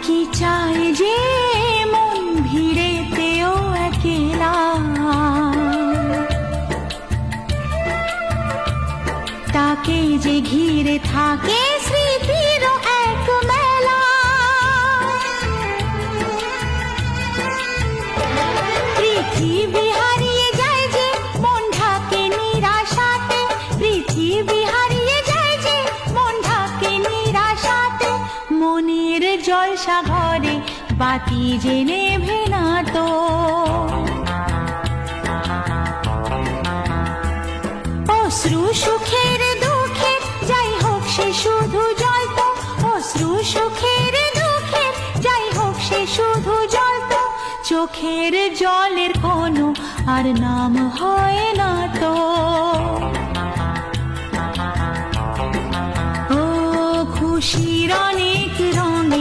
কি চায় যে মন ভিড়েতেও একেলা, তাকে যে ঘিরে থাকে স্মৃতির এক মেলা। পৃথিবী হারিয়ে যায় যে মন ঢাকে নিরাশাতে, পৃথিবী হারিয়ে যায় যে মন ঢাকে নিরাশাতে। মনের জলসা ঘরে বাতি যে নেভে না তো, অশ্রু সুখের দুঃখের যাই হোক সে শুধু জ্বলতো, অশ্রু সুখের দুঃখের যাই হোক সে শুধু জ্বলতো। চোখের জলের কোনো আর নাম হয় না তো। ও খুশির অনেক